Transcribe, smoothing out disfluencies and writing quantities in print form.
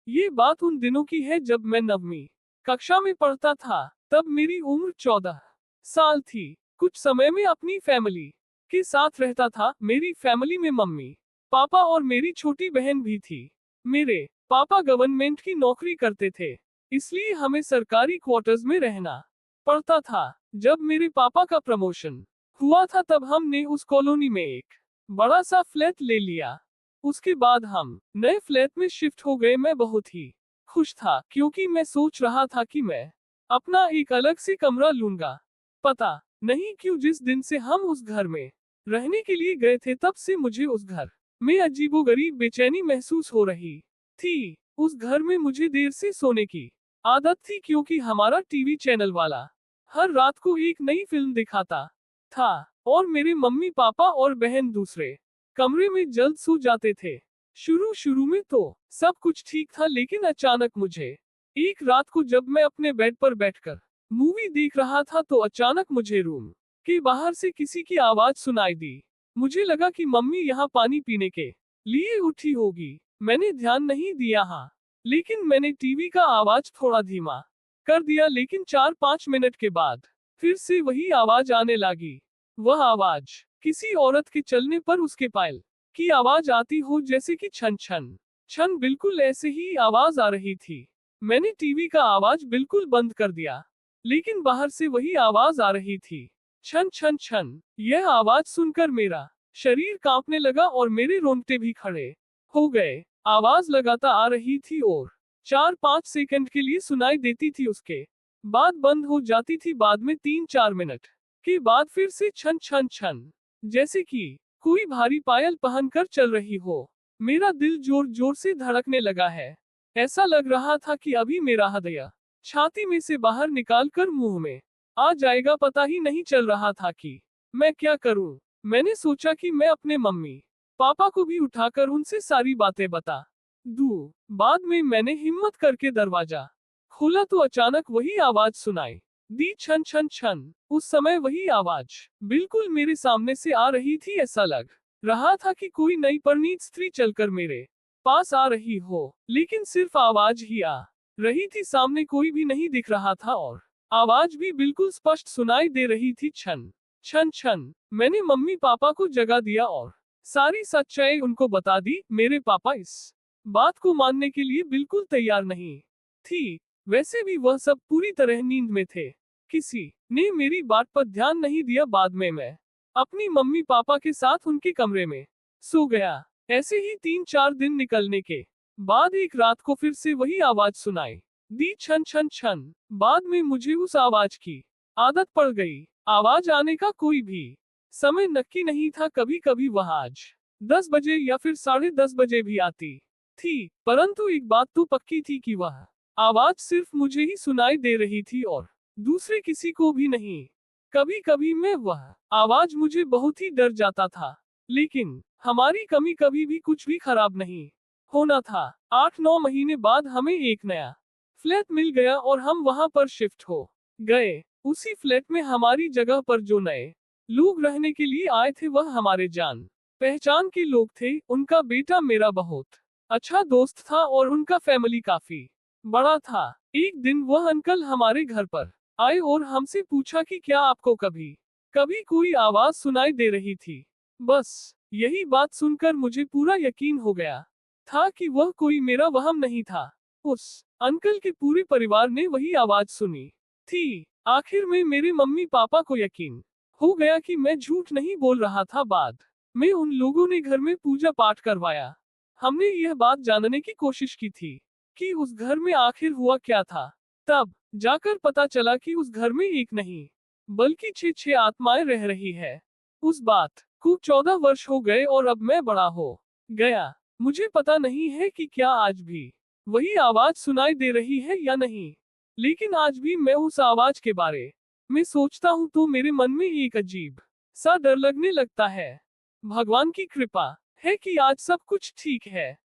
ये बात उन दिनों की है जब मैं 9वीं कक्षा में पढ़ता था। तब मेरी उम्र 14 साल थी। कुछ समय में अपनी फैमिली के साथ रहता था। मेरी फैमिली में मम्मी, पापा और मेरी छोटी बहन भी थी। मेरे पापा गवर्नमेंट की नौकरी करते थे, इसलिए हमें सरकारी क्वार्टर्स में रहना पड़ता था। जब मेरे पापा का प्रमोशन हुआ था तब हमने उस कॉलोनी में एक बड़ा सा फ्लैट ले लिया। उसके बाद हम नए फ्लैट में शिफ्ट हो गए। मैं बहुत ही खुश था क्योंकि मैं सोच रहा था कि मैं अपना एक अलग से कमरा लूंगा। पता नहीं क्यों जिस दिन से हम उस घर में रहने के लिए गए थे तब से मुझे उस घर में अजीबोगरीब बेचैनी महसूस हो रही थी। उस घर में मुझे देर से सोने की आदत थी क्योंकि हमारा टीवी चैनल वाला हर रात को एक नई फिल्म दिखाता था और मेरे मम्मी पापा और बहन दूसरे कमरे में जल्द सो जाते थे। शुरू शुरू में तो सब कुछ ठीक था, लेकिन अचानक मुझे एक रात को जब मैं अपने बेड पर बैठकर मूवी देख रहा था तो अचानक मुझे रूम के बाहर से किसी की आवाज सुनाई दी। मुझे लगा कि मम्मी यहाँ पानी पीने के लिए उठी होगी। मैंने ध्यान नहीं दिया, हाँ, लेकिन मैंने टीवी का आवाज थोड़ा धीमा कर दिया। लेकिन 4-5 मिनट के बाद फिर से वही आवाज आने लगी। वह आवाज किसी औरत के चलने पर उसके पायल की आवाज आती हो, जैसे कि छन छन छन। बिल्कुल ऐसे ही आवाज आ रही थी। मैंने टीवी का आवाज बिल्कुल बंद कर दिया, लेकिन बाहर से वही आवाज आ रही थी, छन छन छन। यह आवाज सुनकर मेरा शरीर कांपने लगा और मेरे रोंगटे भी खड़े हो गए। आवाज लगातार आ रही थी और 4-5 सेकंड के लिए सुनाई देती थी, उसके बाद बंद हो जाती थी। बाद में 3-4 मिनट के बाद फिर से छन छन छन, जैसे कि कोई भारी पायल पहनकर चल रही हो। मेरा दिल जोर जोर से धड़कने लगा है। ऐसा लग रहा था कि अभी मेरा हृदय छाती में से बाहर निकालकर मुंह में आ जाएगा। पता ही नहीं चल रहा था कि मैं क्या करूं। मैंने सोचा कि मैं अपने मम्मी पापा को भी उठाकर उनसे सारी बातें बता दूं। बाद में मैंने हिम्मत करके दरवाजा खोला तो अचानक वही आवाज सुनाई दी, छन छन छन। उस समय वही आवाज बिल्कुल मेरे सामने से आ रही थी। ऐसा लग रहा था कि कोई नई परिणीत स्त्री चलकर मेरे पास आ रही हो, लेकिन सिर्फ आवाज ही आ रही थी। सामने कोई भी नहीं दिख रहा था और आवाज भी बिल्कुल स्पष्ट सुनाई दे रही थी, छन छन छन। मैंने मम्मी पापा को जगा दिया और सारी सच्चाई उनको बता दी। मेरे पापा इस बात को मानने के लिए बिल्कुल तैयार नहीं थी। वैसे भी वह सब पूरी तरह नींद में थे। किसी ने मेरी बात पर ध्यान नहीं दिया। बाद में मैं अपनी मम्मी पापा के साथ उनके कमरे में सो गया। ऐसे ही 3-4 दिन निकलने के बाद एक रात को फिर से वही आवाज सुनाई दी, छन छन छन। बाद में मुझे उस आवाज की आदत पड़ गई। आवाज आने का कोई भी समय नक्की नहीं था। कभी कभी वह आज 10 बजे या फिर 10:30 बजे भी आती थी, परंतु एक बात तो पक्की थी कि वह आवाज सिर्फ मुझे ही सुनाई दे रही थी और दूसरे किसी को भी नहीं। कभी कभी मैं वह आवाज मुझे बहुत ही डर जाता था, लेकिन हमारी कमी कभी भी कुछ भी खराब नहीं होना था। 8-9 महीने बाद हमें एक नया फ्लैट मिल गया और हम वहां पर शिफ्ट हो गए। उसी फ्लैट में हमारी जगह पर जो नए लोग रहने के लिए आए थे वह हमारे जान पहचान के लोग थे। उनका बेटा मेरा बहुत अच्छा दोस्त था और उनका फैमिली काफी बड़ा था। एक दिन वह अंकल हमारे घर पर आए और हमसे पूछा कि क्या आपको कभी कभी कोई आवाज सुनाई दे रही थी। बस यही बात सुनकर मुझे पूरा यकीन हो गया था कि वह कोई मेरा वहम नहीं था। उस अंकल के पूरे परिवार ने वही आवाज सुनी थी। आखिर में मेरे मम्मी पापा को यकीन हो गया कि मैं झूठ नहीं बोल रहा था। बाद में उन लोगों ने घर में पूजा पाठ करवाया। हमने यह बात जानने की कोशिश की थी कि उस घर में आखिर हुआ क्या था। तब जाकर पता चला कि उस घर में एक नहीं बल्कि 6 आत्माएं रह रही है। उस बात को 14 वर्ष हो गए और अब मैं बड़ा हो गया। मुझे पता नहीं है कि क्या आज भी वही आवाज सुनाई दे रही है या नहीं, लेकिन आज भी मैं उस आवाज के बारे में सोचता हूँ तो मेरे मन में एक अजीब सा डर लगने लगता है। भगवान की कृपा है कि आज सब कुछ ठीक है।